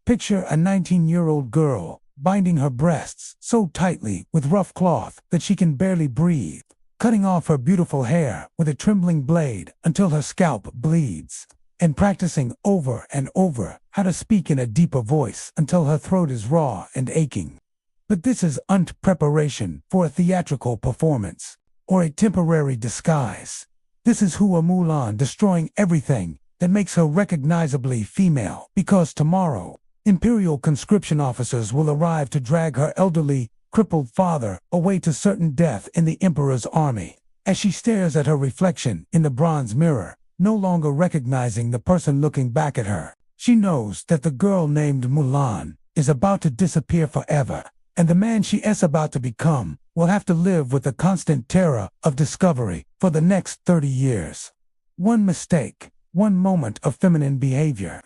Picture a 19-year-old girl binding her breasts so tightly with rough cloth that she can barely breathe, cutting off her beautiful hair with a trembling blade until her scalp bleeds, and practicing over and over how to speak in a deeper voice until her throat is raw and aching. But this isn't preparation for a theatrical performance or a temporary disguise. This is Hua Mulan destroying everything that makes her recognizably female, because tomorrow, Imperial conscription officers will arrive to drag her elderly, crippled father away to certain death in the Emperor's army. As she stares at her reflection in the bronze mirror, no longer recognizing the person looking back at her, she knows that the girl named Mulan is about to disappear forever, and the man she is about to become will have to live with the constant terror of discovery for the next 30 years. One mistake, one moment of feminine behavior,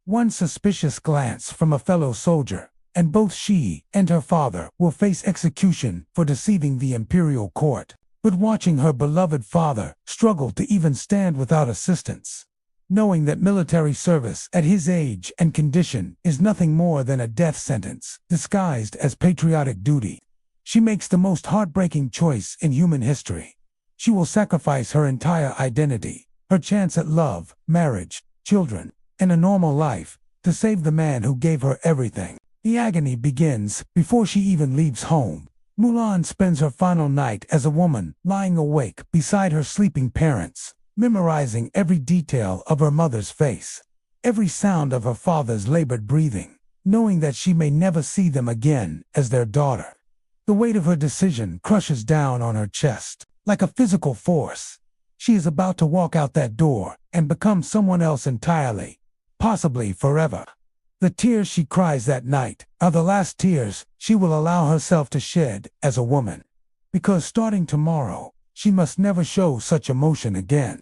one suspicious glance from a fellow soldier, and both she and her father will face execution for deceiving the imperial court. But watching her beloved father struggle to even stand without assistance, knowing that military service at his age and condition is nothing more than a death sentence disguised as patriotic duty, she makes the most heartbreaking choice in human history. She will sacrifice her entire identity, her chance at love, marriage, children, and a normal life, to save the man who gave her everything. The agony begins before she even leaves home. Mulan spends her final night as a woman, lying awake beside her sleeping parents, memorizing every detail of her mother's face, every sound of her father's labored breathing, knowing that she may never see them again as their daughter. The weight of her decision crushes down on her chest, like a physical force. She is about to walk out that door and become someone else entirely, possibly forever. The tears she cries that night are the last tears she will allow herself to shed as a woman, because starting tomorrow, she must never show such emotion again.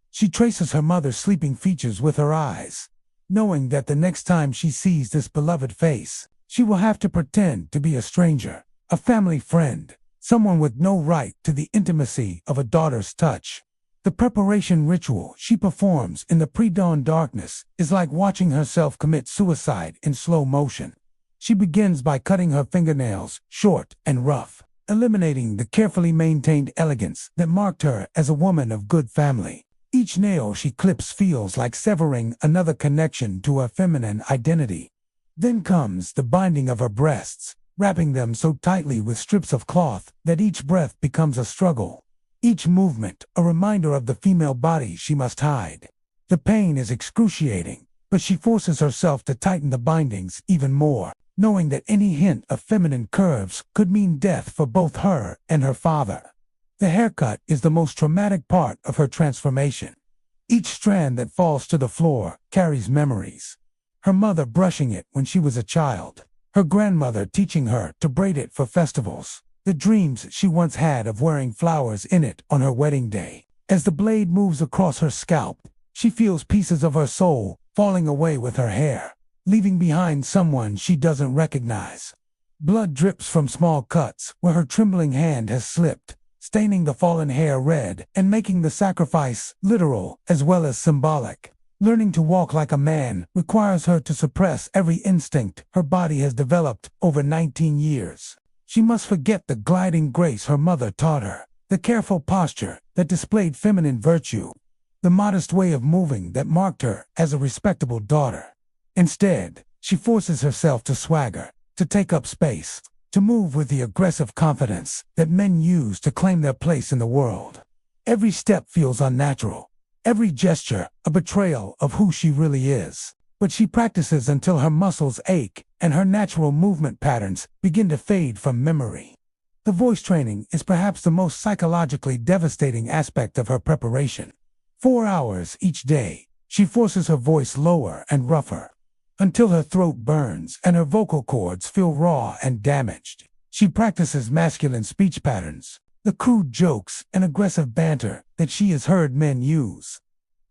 She traces her mother's sleeping features with her eyes, knowing that the next time she sees this beloved face, she will have to pretend to be a stranger, a family friend, someone with no right to the intimacy of a daughter's touch. The preparation ritual she performs in the pre-dawn darkness is like watching herself commit suicide in slow motion. She begins by cutting her fingernails short and rough, eliminating the carefully maintained elegance that marked her as a woman of good family. Each nail she clips feels like severing another connection to her feminine identity. Then comes the binding of her breasts, wrapping them so tightly with strips of cloth that each breath becomes a struggle. Each movement a reminder of the female body she must hide. The pain is excruciating, but she forces herself to tighten the bindings even more, knowing that any hint of feminine curves could mean death for both her and her father. The haircut is the most traumatic part of her transformation. Each strand that falls to the floor carries memories. Her mother brushing it when she was a child, her grandmother teaching her to braid it for festivals, the dreams she once had of wearing flowers in it on her wedding day. As the blade moves across her scalp, she feels pieces of her soul falling away with her hair, leaving behind someone she doesn't recognize. Blood drips from small cuts where her trembling hand has slipped, staining the fallen hair red and making the sacrifice literal as well as symbolic. Learning to walk like a man requires her to suppress every instinct her body has developed over 19 years. She must forget the gliding grace her mother taught her, the careful posture that displayed feminine virtue, the modest way of moving that marked her as a respectable daughter. Instead, she forces herself to swagger, to take up space, to move with the aggressive confidence that men use to claim their place in the world. Every step feels unnatural, every gesture a betrayal of who she really is. But she practices until her muscles ache and her natural movement patterns begin to fade from memory. The voice training is perhaps the most psychologically devastating aspect of her preparation. 4 hours each day, she forces her voice lower and rougher, until her throat burns and her vocal cords feel raw and damaged. She practices masculine speech patterns, the crude jokes and aggressive banter that she has heard men use,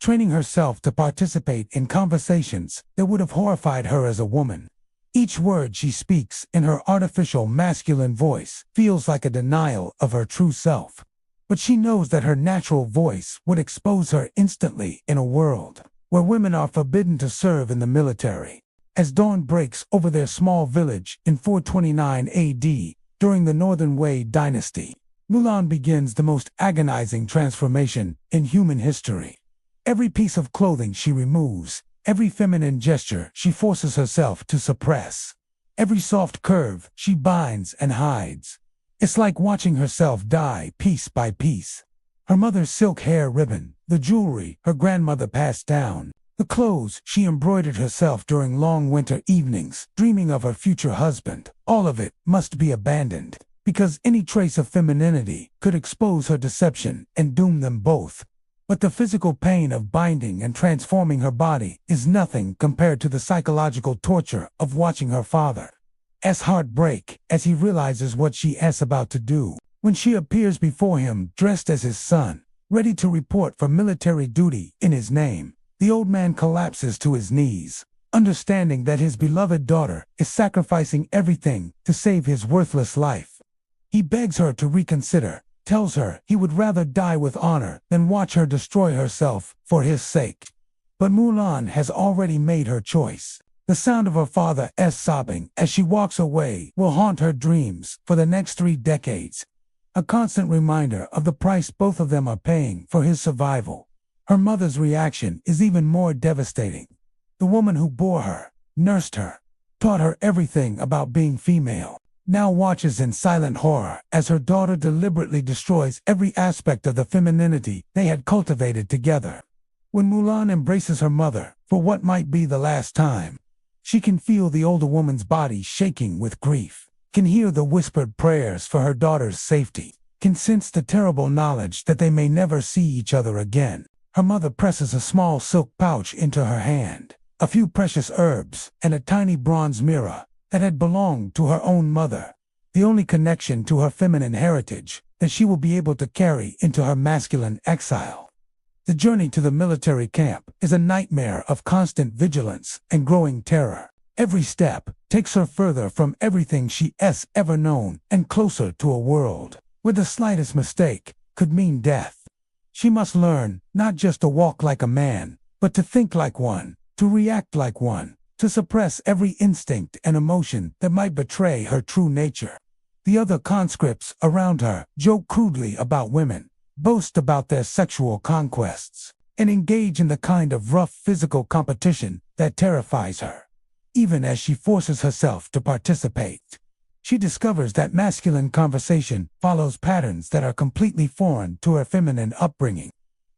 training herself to participate in conversations that would have horrified her as a woman. Each word she speaks in her artificial masculine voice feels like a denial of her true self. But she knows that her natural voice would expose her instantly in a world where women are forbidden to serve in the military. As dawn breaks over their small village in 429 AD, during the Northern Wei dynasty, Mulan begins the most agonizing transformation in human history. Every piece of clothing she removes, every feminine gesture she forces herself to suppress, every soft curve she binds and hides. It's like watching herself die piece by piece. Her mother's silk hair ribbon, the jewelry her grandmother passed down, the clothes she embroidered herself during long winter evenings, dreaming of her future husband, all of it must be abandoned, because any trace of femininity could expose her deception and doom them both. But the physical pain of binding and transforming her body is nothing compared to the psychological torture of watching her father's heart break as he realizes what she is about to do. When she appears before him dressed as his son, ready to report for military duty in his name, the old man collapses to his knees, understanding that his beloved daughter is sacrificing everything to save his worthless life. He begs her to reconsider, tells her he would rather die with honor than watch her destroy herself for his sake. But Mulan has already made her choice. The sound of her father's sobbing as she walks away will haunt her dreams for the next 3 decades, a constant reminder of the price both of them are paying for his survival. Her mother's reaction is even more devastating. The woman who bore her, nursed her, taught her everything about being female, now watches in silent horror as her daughter deliberately destroys every aspect of the femininity they had cultivated together. When Mulan embraces her mother for what might be the last time, she can feel the older woman's body shaking with grief, can hear the whispered prayers for her daughter's safety, can sense the terrible knowledge that they may never see each other again. Her mother presses a small silk pouch into her hand, a few precious herbs, and a tiny bronze mirror that had belonged to her own mother, the only connection to her feminine heritage that she will be able to carry into her masculine exile. The journey to the military camp is a nightmare of constant vigilance and growing terror. Every step takes her further from everything she has ever known and closer to a world where the slightest mistake could mean death. She must learn not just to walk like a man, but to think like one, to react like one, to suppress every instinct and emotion that might betray her true nature. The other conscripts around her joke crudely about women, boast about their sexual conquests, and engage in the kind of rough physical competition that terrifies her. Even as she forces herself to participate, she discovers that masculine conversation follows patterns that are completely foreign to her feminine upbringing.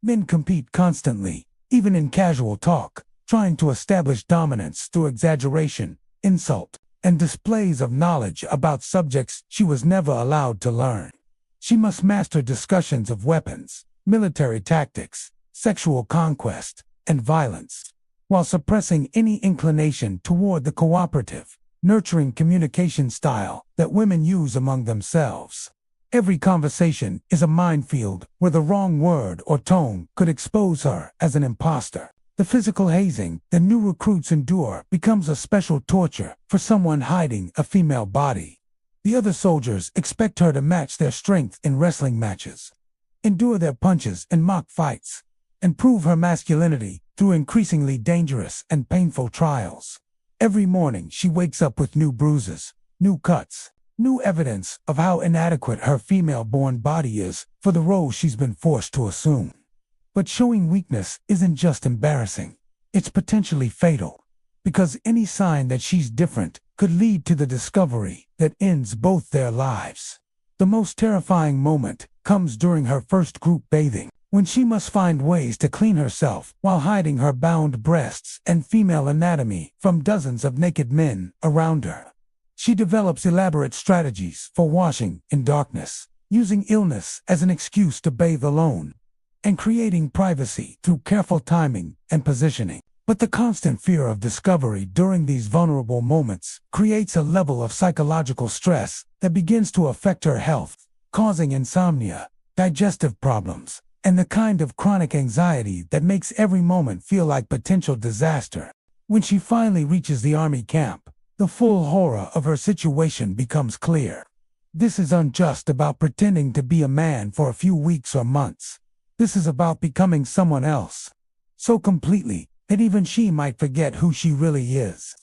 Men compete constantly, even in casual talk, trying to establish dominance through exaggeration, insult, and displays of knowledge about subjects she was never allowed to learn. She must master discussions of weapons, military tactics, sexual conquest, and violence, while suppressing any inclination toward the cooperative, nurturing communication style that women use among themselves. Every conversation is a minefield where the wrong word or tone could expose her as an imposter. The physical hazing that new recruits endure becomes a special torture for someone hiding a female body. The other soldiers expect her to match their strength in wrestling matches, endure their punches and mock fights, and prove her masculinity through increasingly dangerous and painful trials. Every morning she wakes up with new bruises, new cuts, new evidence of how inadequate her female-born body is for the role she's been forced to assume. But showing weakness isn't just embarrassing, it's potentially fatal, because any sign that she's different could lead to the discovery that ends both their lives. The most terrifying moment comes during her first group bathing, when she must find ways to clean herself while hiding her bound breasts and female anatomy from dozens of naked men around her. She develops elaborate strategies for washing in darkness, using illness as an excuse to bathe alone, and creating privacy through careful timing and positioning. But the constant fear of discovery during these vulnerable moments creates a level of psychological stress that begins to affect her health, causing insomnia, digestive problems, and the kind of chronic anxiety that makes every moment feel like potential disaster. When she finally reaches the army camp, the full horror of her situation becomes clear. This isn't just about pretending to be a man for a few weeks or months. This is about becoming someone else, so completely that even she might forget who she really is.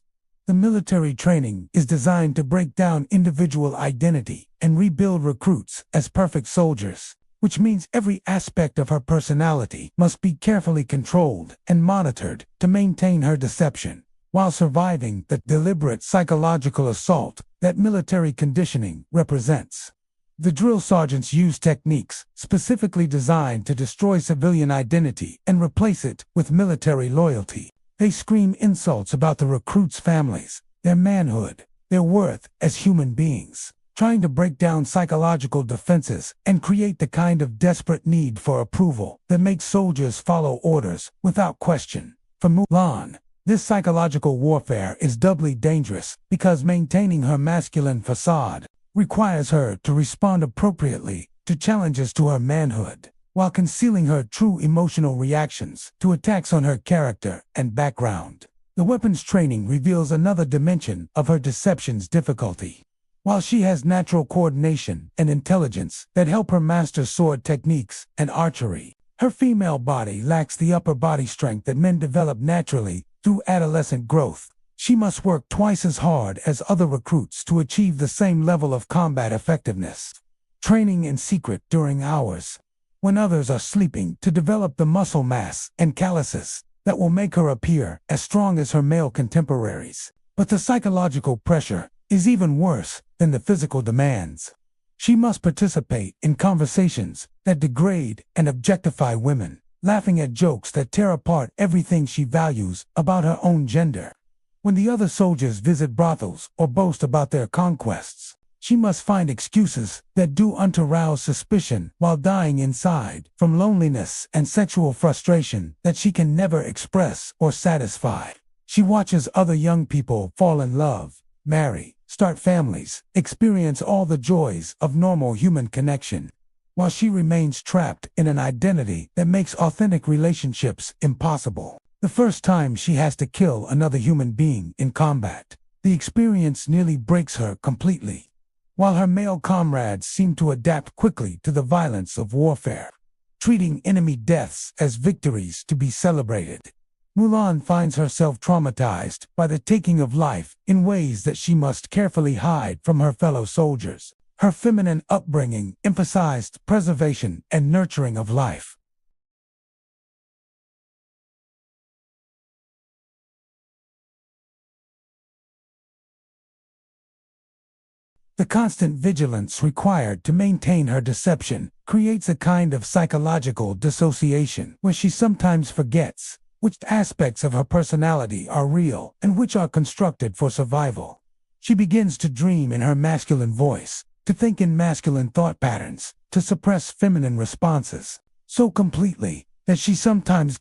The military training is designed to break down individual identity and rebuild recruits as perfect soldiers, which means every aspect of her personality must be carefully controlled and monitored to maintain her deception, while surviving the deliberate psychological assault that military conditioning represents. The drill sergeants use techniques specifically designed to destroy civilian identity and replace it with military loyalty. They scream insults about the recruits' families, their manhood, their worth as human beings, trying to break down psychological defenses and create the kind of desperate need for approval that makes soldiers follow orders without question. For Mulan, this psychological warfare is doubly dangerous because maintaining her masculine facade requires her to respond appropriately to challenges to her manhood, while concealing her true emotional reactions to attacks on her character and background. The weapons training reveals another dimension of her deception's difficulty. While she has natural coordination and intelligence that help her master sword techniques and archery, her female body lacks the upper body strength that men develop naturally through adolescent growth. She must work twice as hard as other recruits to achieve the same level of combat effectiveness. Training in secret during hours, when others are sleeping, to develop the muscle mass and calluses that will make her appear as strong as her male contemporaries. But the psychological pressure is even worse than the physical demands. She must participate in conversations that degrade and objectify women, laughing at jokes that tear apart everything she values about her own gender. When the other soldiers visit brothels or boast about their conquests, she must find excuses that do unto rouse suspicion while dying inside from loneliness and sexual frustration that she can never express or satisfy. She watches other young people fall in love, marry, start families, experience all the joys of normal human connection, while she remains trapped in an identity that makes authentic relationships impossible. The first time she has to kill another human being in combat, the experience nearly breaks her completely, while her male comrades seem to adapt quickly to the violence of warfare, treating enemy deaths as victories to be celebrated. Mulan finds herself traumatized by the taking of life in ways that she must carefully hide from her fellow soldiers. Her feminine upbringing emphasized preservation and nurturing of life. The constant vigilance required to maintain her deception creates a kind of psychological dissociation where she sometimes forgets which aspects of her personality are real and which are constructed for survival. She begins to dream in her masculine voice, to think in masculine thought patterns, to suppress feminine responses so completely that she sometimes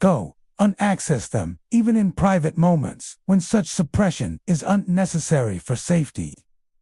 unaccess them, even in private moments when such suppression is unnecessary for safety.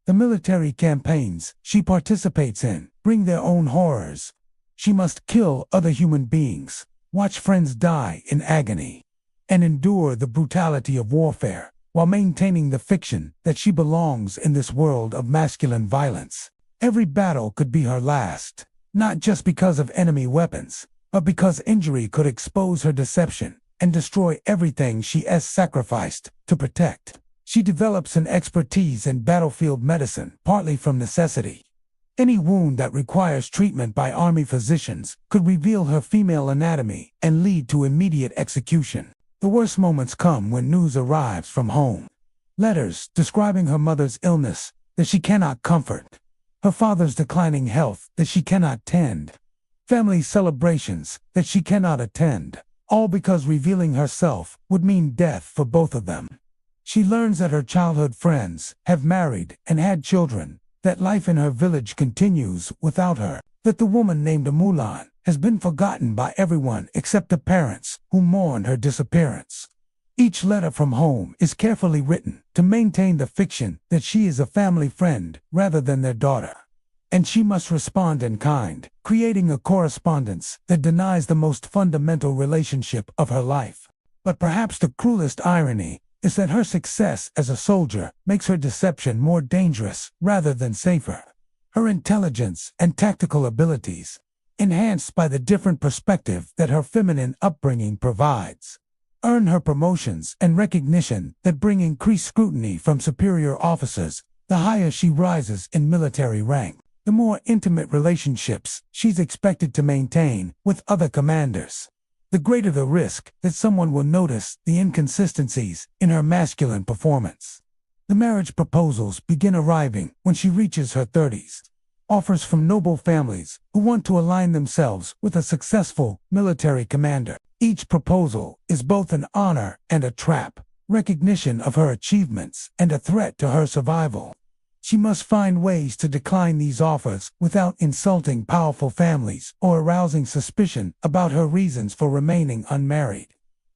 The military campaigns she participates in bring their own horrors. She must kill other human beings, watch friends die in agony, and endure the brutality of warfare while maintaining the fiction that she belongs in this world of masculine violence. Every battle could be her last, not just because of enemy weapons, but because injury could expose her deception and destroy everything she has sacrificed to protect. She develops an expertise in battlefield medicine, partly from necessity. Any wound that requires treatment by army physicians could reveal her female anatomy and lead to immediate execution. The worst moments come when news arrives from home. Letters describing her mother's illness that she cannot comfort, her father's declining health that she cannot tend, family celebrations that she cannot attend, all because revealing herself would mean death for both of them. She learns that her childhood friends have married and had children, that life in her village continues without her, that the woman named Mulan has been forgotten by everyone except the parents who mourn her disappearance. Each letter from home is carefully written to maintain the fiction that she is a family friend rather than their daughter. And she must respond in kind, creating a correspondence that denies the most fundamental relationship of her life. But perhaps the cruelest irony is that her success as a soldier makes her deception more dangerous rather than safer. Her intelligence and tactical abilities, enhanced by the different perspective that her feminine upbringing provides, earn her promotions and recognition that bring increased scrutiny from superior officers. The higher she rises in military rank, the more intimate relationships she's expected to maintain with other commanders. The greater the risk that someone will notice the inconsistencies in her masculine performance. The marriage proposals begin arriving when she reaches her 30s. Offers from noble families who want to align themselves with a successful military commander. Each proposal is both an honor and a trap, recognition of her achievements and a threat to her survival. She must find ways to decline these offers without insulting powerful families or arousing suspicion about her reasons for remaining unmarried.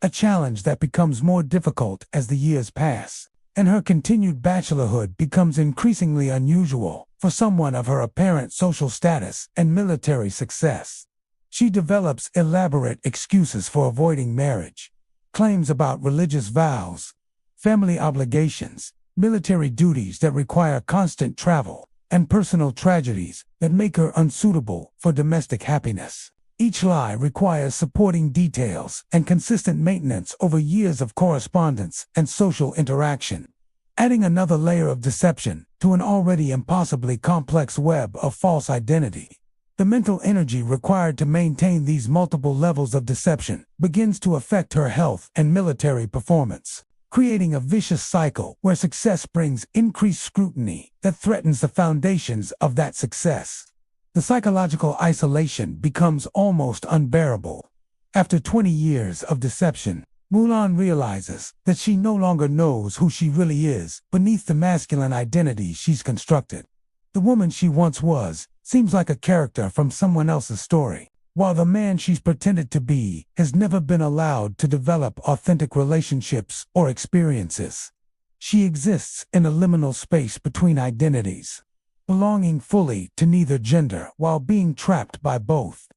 A challenge that becomes more difficult as the years pass, and her continued bachelorhood becomes increasingly unusual for someone of her apparent social status and military success. She develops elaborate excuses for avoiding marriage, claims about religious vows, family obligations, military duties that require constant travel, and personal tragedies that make her unsuitable for domestic happiness. Each lie requires supporting details and consistent maintenance over years of correspondence and social interaction, adding another layer of deception to an already impossibly complex web of false identity. The mental energy required to maintain these multiple levels of deception begins to affect her health and military performance, creating a vicious cycle where success brings increased scrutiny that threatens the foundations of that success. The psychological isolation becomes almost unbearable. After 20 years of deception, Mulan realizes that she no longer knows who she really is beneath the masculine identity she's constructed. The woman she once was seems like a character from someone else's story, while the man she's pretended to be has never been allowed to develop authentic relationships or experiences. She exists in a liminal space between identities, belonging fully to neither gender while being trapped by both,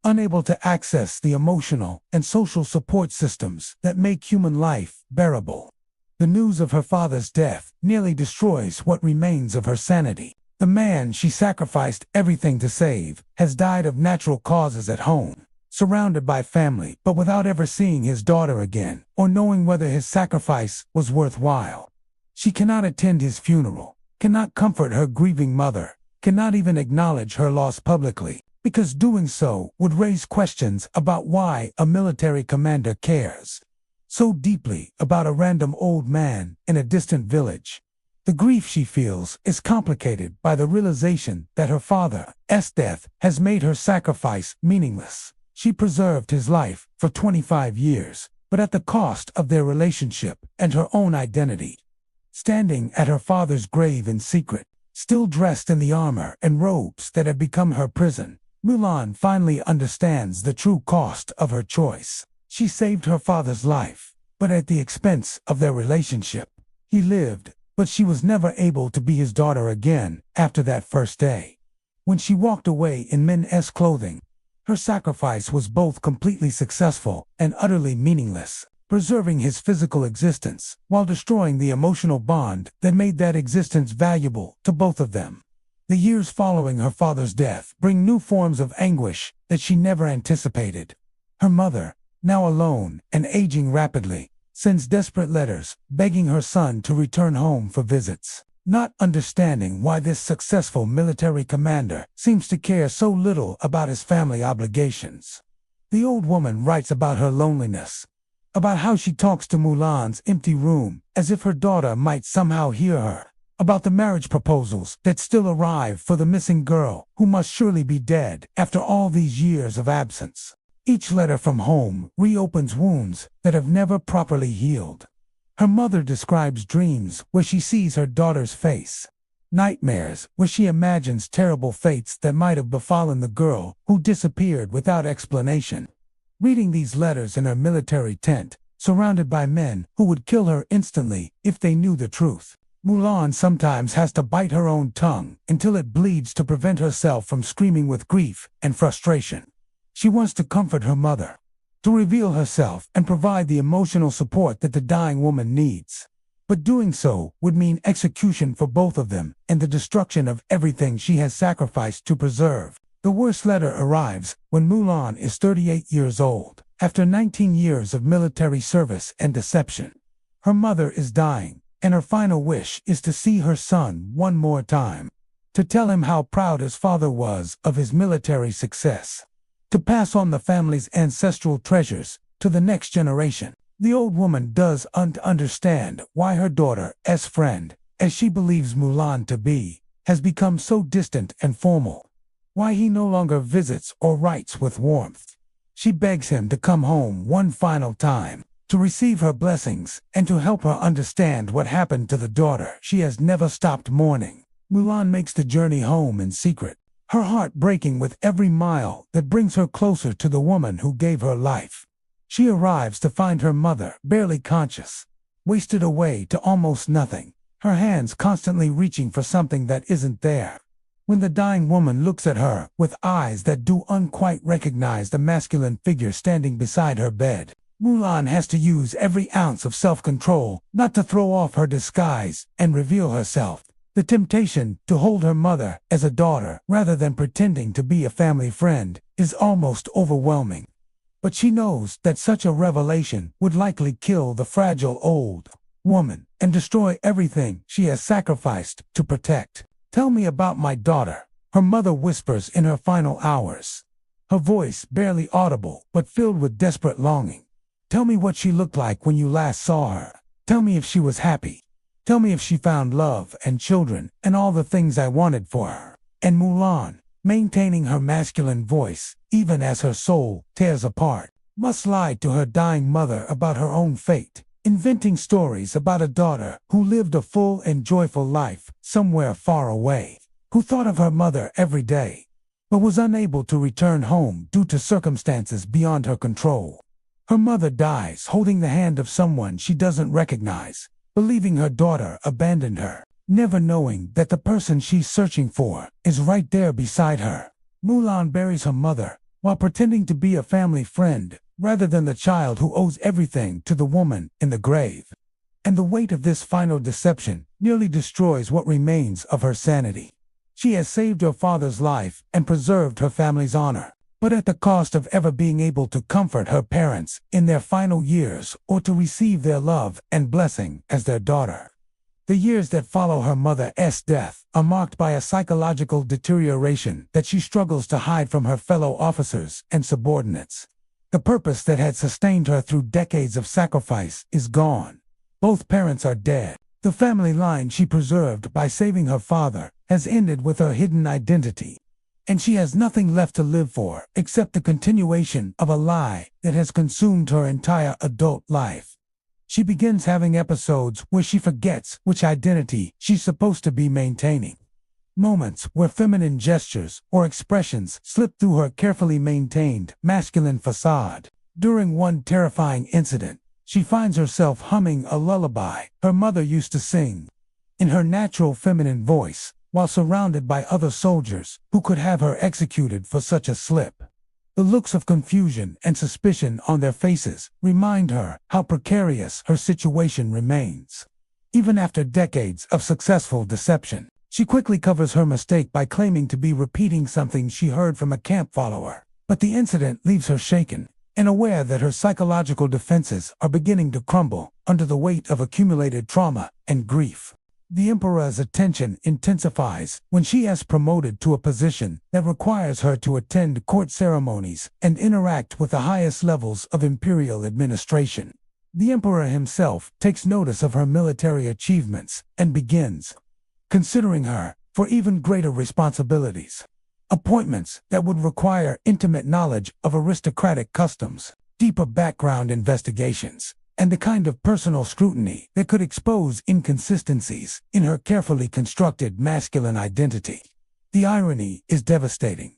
unable to access the emotional and social support systems that make human life bearable. The news of her father's death nearly destroys what remains of her sanity. The man she sacrificed everything to save has died of natural causes at home, surrounded by family but without ever seeing his daughter again or knowing whether his sacrifice was worthwhile. She cannot attend his funeral, cannot comfort her grieving mother, cannot even acknowledge her loss publicly, because doing so would raise questions about why a military commander cares so deeply about a random old man in a distant village. The grief she feels is complicated by the realization that her father's death has made her sacrifice meaningless. She preserved his life for 25 years, but at the cost of their relationship and her own identity. Standing at her father's grave in secret, still dressed in the armor and robes that had become her prison, Mulan finally understands the true cost of her choice. She saved her father's life, but at the expense of their relationship. He lived, but she was never able to be his daughter again after that first day. When she walked away in men's clothing, her sacrifice was both completely successful and utterly meaningless, preserving his physical existence while destroying the emotional bond that made that existence valuable to both of them. The years following her father's death bring new forms of anguish that she never anticipated. Her mother, now alone and aging rapidly, sends desperate letters begging her son to return home for visits, not understanding why this successful military commander seems to care so little about his family obligations. The old woman writes about her loneliness, about how she talks to Mulan's empty room as if her daughter might somehow hear her, about the marriage proposals that still arrive for the missing girl who must surely be dead after all these years of absence. Each letter from home reopens wounds that have never properly healed. Her mother describes dreams where she sees her daughter's face, nightmares where she imagines terrible fates that might have befallen the girl who disappeared without explanation. Reading these letters in her military tent, surrounded by men who would kill her instantly if they knew the truth, Mulan sometimes has to bite her own tongue until it bleeds to prevent herself from screaming with grief and frustration. She wants to comfort her mother, to reveal herself and provide the emotional support that the dying woman needs. But doing so would mean execution for both of them and the destruction of everything she has sacrificed to preserve. The worst letter arrives when Mulan is 38 years old. After 19 years of military service and deception, her mother is dying, and her final wish is to see her son one more time, to tell him how proud his father was of his military success, to pass on the family's ancestral treasures to the next generation. The old woman doesn't understand why her daughter's friend, as she believes Mulan to be, has become so distant and formal, why he no longer visits or writes with warmth. She begs him to come home one final time, to receive her blessings, and to help her understand what happened to the daughter she has never stopped mourning. Mulan makes the journey home in secret, her heart breaking with every mile that brings her closer to the woman who gave her life. She arrives to find her mother barely conscious, wasted away to almost nothing, her hands constantly reaching for something that isn't there. When the dying woman looks at her with eyes that don't quite recognize the masculine figure standing beside her bed, Mulan has to use every ounce of self-control not to throw off her disguise and reveal herself. The temptation to hold her mother as a daughter rather than pretending to be a family friend is almost overwhelming. But she knows that such a revelation would likely kill the fragile old woman and destroy everything she has sacrificed to protect. "Tell me about my daughter," her mother whispers in her final hours, her voice barely audible but filled with desperate longing. "Tell me what she looked like when you last saw her. Tell me if she was happy. Tell me if she found love and children and all the things I wanted for her." And Mulan, maintaining her masculine voice, even as her soul tears apart, must lie to her dying mother about her own fate, inventing stories about a daughter who lived a full and joyful life somewhere far away, who thought of her mother every day, but was unable to return home due to circumstances beyond her control. Her mother dies holding the hand of someone she doesn't recognize, believing her daughter abandoned her, never knowing that the person she's searching for is right there beside her. Mulan buries her mother while pretending to be a family friend rather than the child who owes everything to the woman in the grave. And the weight of this final deception nearly destroys what remains of her sanity. She has saved her father's life and preserved her family's honor, but at the cost of ever being able to comfort her parents in their final years or to receive their love and blessing as their daughter. The years that follow her mother's death are marked by a psychological deterioration that she struggles to hide from her fellow officers and subordinates. The purpose that had sustained her through decades of sacrifice is gone. Both parents are dead. The family line she preserved by saving her father has ended with her hidden identity, and she has nothing left to live for except the continuation of a lie that has consumed her entire adult life. She begins having episodes where she forgets which identity she's supposed to be maintaining. Moments where feminine gestures or expressions slip through her carefully maintained masculine facade. During one terrifying incident, she finds herself humming a lullaby her mother used to sing in her natural feminine voice while surrounded by other soldiers who could have her executed for such a slip. The looks of confusion and suspicion on their faces remind her how precarious her situation remains. Even after decades of successful deception, she quickly covers her mistake by claiming to be repeating something she heard from a camp follower. But the incident leaves her shaken and aware that her psychological defenses are beginning to crumble under the weight of accumulated trauma and grief. The Emperor's attention intensifies when she is promoted to a position that requires her to attend court ceremonies and interact with the highest levels of imperial administration. The Emperor himself takes notice of her military achievements and begins considering her for even greater responsibilities. Appointments that would require intimate knowledge of aristocratic customs, deeper background investigations, and the kind of personal scrutiny that could expose inconsistencies in her carefully constructed masculine identity. The irony is devastating.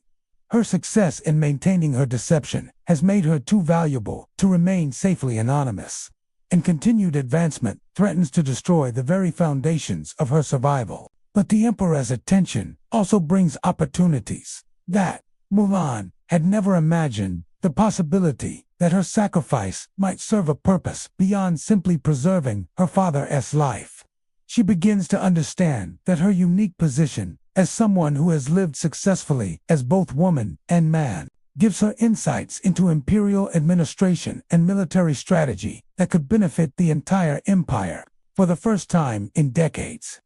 Her success in maintaining her deception has made her too valuable to remain safely anonymous, and continued advancement threatens to destroy the very foundations of her survival. But the Emperor's attention also brings opportunities that Mulan had never imagined, the possibility that her sacrifice might serve a purpose beyond simply preserving her father's life. She begins to understand that her unique position as someone who has lived successfully as both woman and man gives her insights into imperial administration and military strategy that could benefit the entire empire for the first time in decades.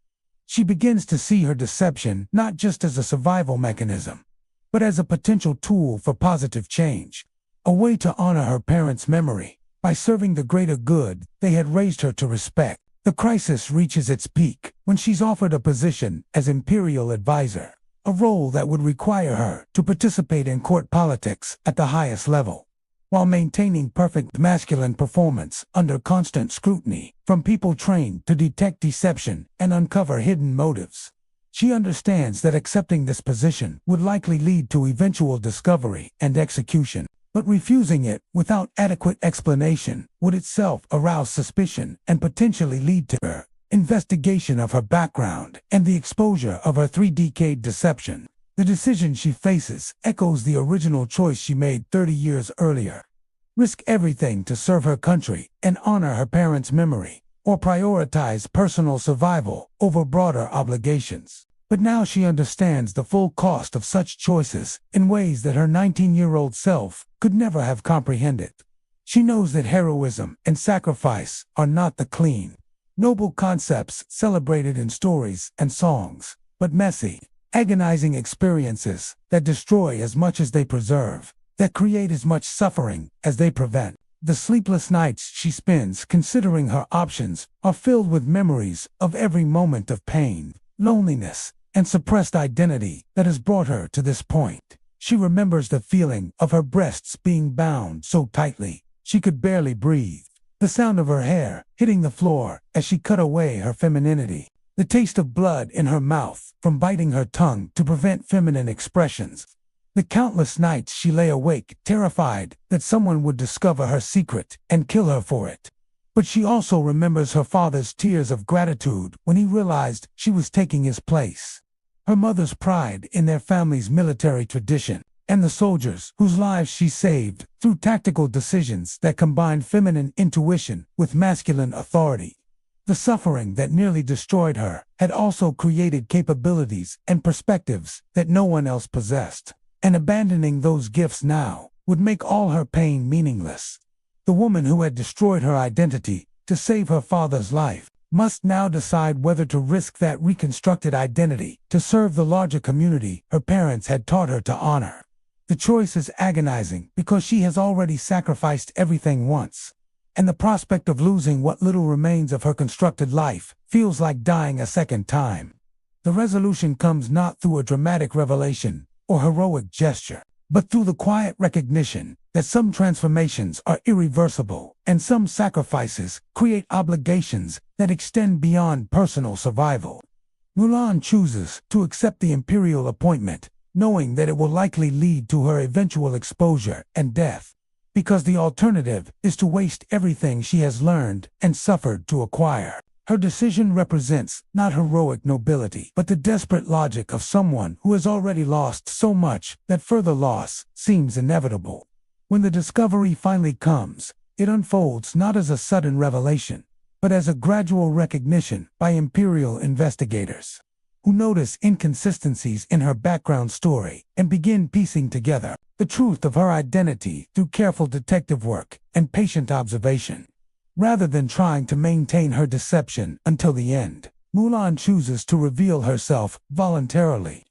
She begins to see her deception not just as a survival mechanism, but as a potential tool for positive change, a way to honor her parents' memory by serving the greater good they had raised her to respect. The crisis reaches its peak when she's offered a position as imperial advisor, a role that would require her to participate in court politics at the highest level, while maintaining perfect masculine performance under constant scrutiny from people trained to detect deception and uncover hidden motives. She understands that accepting this position would likely lead to eventual discovery and execution, but refusing it without adequate explanation would itself arouse suspicion and potentially lead to her investigation of her background and the exposure of her 3-decade deception. The decision she faces echoes the original choice she made 30 years earlier. Risk everything to serve her country and honor her parents' memory, or prioritize personal survival over broader obligations. But now she understands the full cost of such choices in ways that her 19-year-old self could never have comprehended. She knows that heroism and sacrifice are not the clean, noble concepts celebrated in stories and songs, but messy, agonizing experiences that destroy as much as they preserve, that create as much suffering as they prevent. The sleepless nights she spends considering her options are filled with memories of every moment of pain, loneliness, and suppressed identity that has brought her to this point. She remembers the feeling of her breasts being bound so tightly she could barely breathe, the sound of her hair hitting the floor as she cut away her femininity, the taste of blood in her mouth from biting her tongue to prevent feminine expressions, the countless nights she lay awake terrified that someone would discover her secret and kill her for it. But she also remembers her father's tears of gratitude when he realized she was taking his place, her mother's pride in their family's military tradition, and the soldiers whose lives she saved through tactical decisions that combined feminine intuition with masculine authority. The suffering that nearly destroyed her had also created capabilities and perspectives that no one else possessed, and abandoning those gifts now would make all her pain meaningless. The woman who had destroyed her identity to save her father's life must now decide whether to risk that reconstructed identity to serve the larger community her parents had taught her to honor. The choice is agonizing because she has already sacrificed everything once, and the prospect of losing what little remains of her constructed life feels like dying a second time. The resolution comes not through a dramatic revelation or heroic gesture, but through the quiet recognition that some transformations are irreversible and some sacrifices create obligations that extend beyond personal survival. Mulan chooses to accept the imperial appointment, knowing that it will likely lead to her eventual exposure and death, because the alternative is to waste everything she has learned and suffered to acquire. Her decision represents not heroic nobility, but the desperate logic of someone who has already lost so much that further loss seems inevitable. When the discovery finally comes, it unfolds not as a sudden revelation, but as a gradual recognition by imperial investigators, who notice inconsistencies in her background story and begin piecing together the truth of her identity through careful detective work and patient observation. Rather than trying to maintain her deception until the end, Mulan chooses to reveal herself voluntarily,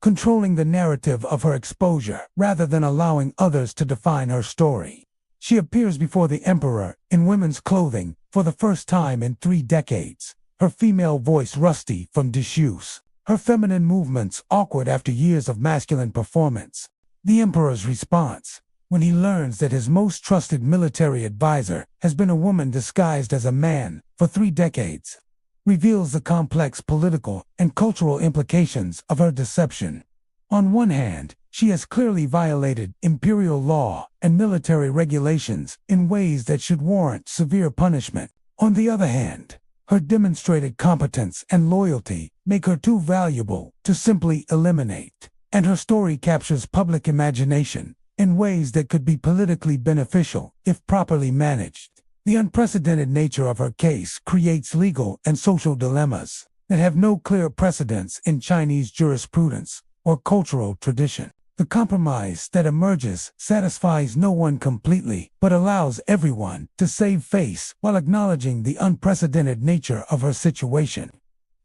controlling the narrative of her exposure rather than allowing others to define her story. She appears before the emperor in women's clothing for the first time in 3 decades, her female voice rusty from disuse, her feminine movements awkward after years of masculine performance. The emperor's response, when he learns that his most trusted military advisor has been a woman disguised as a man for 3 decades, reveals the complex political and cultural implications of her deception. On one hand, she has clearly violated imperial law and military regulations in ways that should warrant severe punishment. On the other hand, her demonstrated competence and loyalty make her too valuable to simply eliminate, and her story captures public imagination in ways that could be politically beneficial if properly managed. The unprecedented nature of her case creates legal and social dilemmas that have no clear precedents in Chinese jurisprudence or cultural tradition. The compromise that emerges satisfies no one completely, but allows everyone to save face while acknowledging the unprecedented nature of her situation.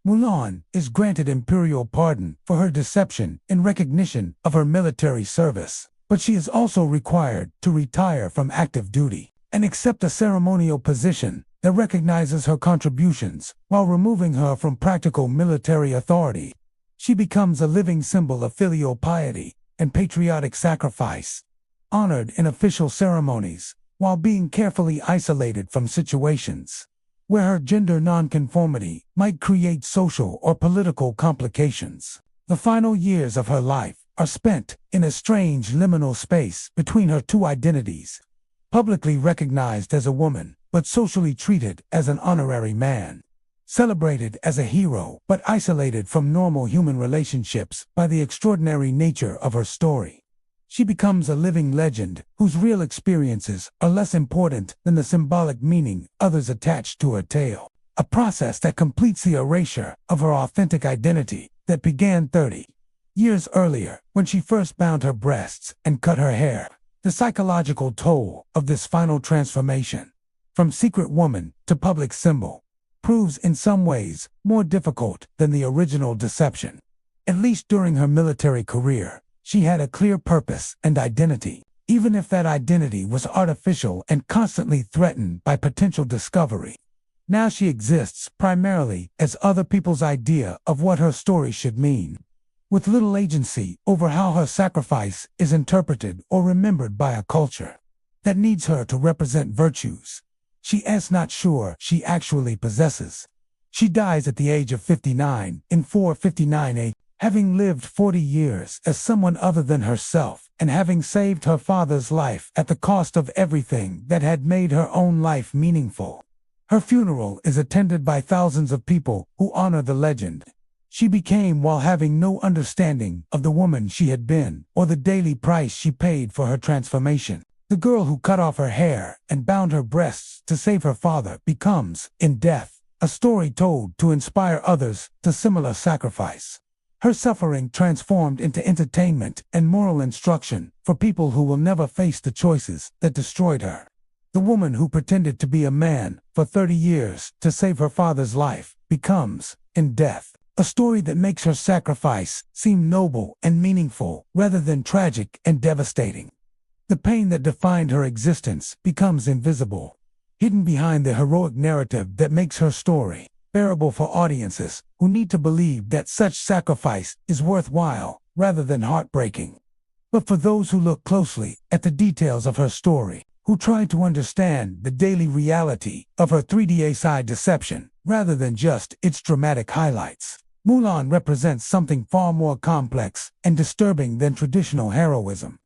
Mulan is granted imperial pardon for her deception in recognition of her military service, but she is also required to retire from active duty and accept a ceremonial position that recognizes her contributions while removing her from practical military authority. She becomes a living symbol of filial piety and patriotic sacrifice, honored in official ceremonies while being carefully isolated from situations where her gender nonconformity might create social or political complications. The final years of her life are spent in a strange liminal space between her two identities, publicly recognized as a woman, but socially treated as an honorary man, celebrated as a hero, but isolated from normal human relationships by the extraordinary nature of her story. She becomes a living legend whose real experiences are less important than the symbolic meaning others attach to her tale, a process that completes the erasure of her authentic identity that began 30 years earlier when she first bound her breasts and cut her hair. The psychological toll of this final transformation, from secret woman to public symbol, proves in some ways more difficult than the original deception. At least during her military career, she had a clear purpose and identity, even if that identity was artificial and constantly threatened by potential discovery. Now she exists primarily as other people's idea of what her story should mean, with little agency over how her sacrifice is interpreted or remembered by a culture that needs her to represent virtues she is not sure she actually possesses. She dies at the age of 59 in 459 having lived 40 years as someone other than herself and having saved her father's life at the cost of everything that had made her own life meaningful. Her funeral is attended by thousands of people who honor the legend she became while having no understanding of the woman she had been or the daily price she paid for her transformation. The girl who cut off her hair and bound her breasts to save her father becomes, in death, a story told to inspire others to similar sacrifice. Her suffering transformed into entertainment and moral instruction for people who will never face the choices that destroyed her. The woman who pretended to be a man for 30 years to save her father's life becomes, in death, a story that makes her sacrifice seem noble and meaningful rather than tragic and devastating. The pain that defined her existence becomes invisible, hidden behind the heroic narrative that makes her story bearable for audiences who need to believe that such sacrifice is worthwhile rather than heartbreaking. But for those who look closely at the details of her story, who try to understand the daily reality of her 3D side deception rather than just its dramatic highlights, Mulan represents something far more complex and disturbing than traditional heroism.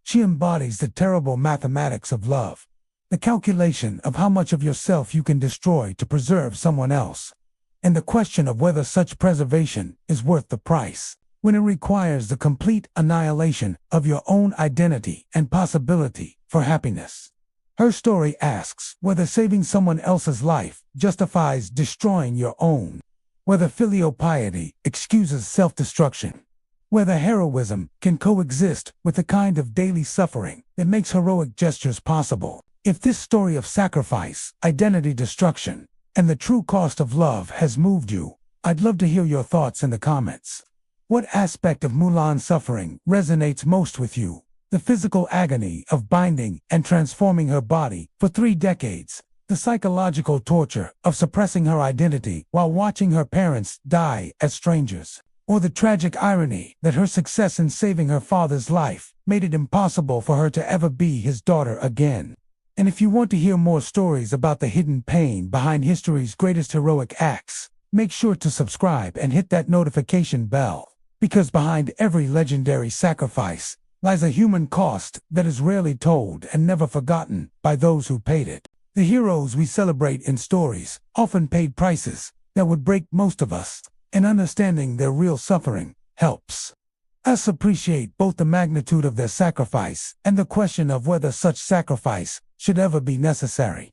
She embodies the terrible mathematics of love, the calculation of how much of yourself you can destroy to preserve someone else, and the question of whether such preservation is worth the price, when it requires the complete annihilation of your own identity and possibility for happiness. Her story asks whether saving someone else's life justifies destroying your own, whether filial piety excuses self-destruction, whether heroism can coexist with the kind of daily suffering that makes heroic gestures possible. If this story of sacrifice, identity destruction, and the true cost of love has moved you, I'd love to hear your thoughts in the comments. What aspect of Mulan's suffering resonates most with you? The physical agony of binding and transforming her body for 3 decades, the psychological torture of suppressing her identity while watching her parents die as strangers, or the tragic irony that her success in saving her father's life made it impossible for her to ever be his daughter again. And if you want to hear more stories about the hidden pain behind history's greatest heroic acts, make sure to subscribe and hit that notification bell, because behind every legendary sacrifice lies a human cost that is rarely told and never forgotten by those who paid it. The heroes we celebrate in stories often paid prices that would break most of us, and understanding their real suffering helps us appreciate both the magnitude of their sacrifice and the question of whether such sacrifice should ever be necessary.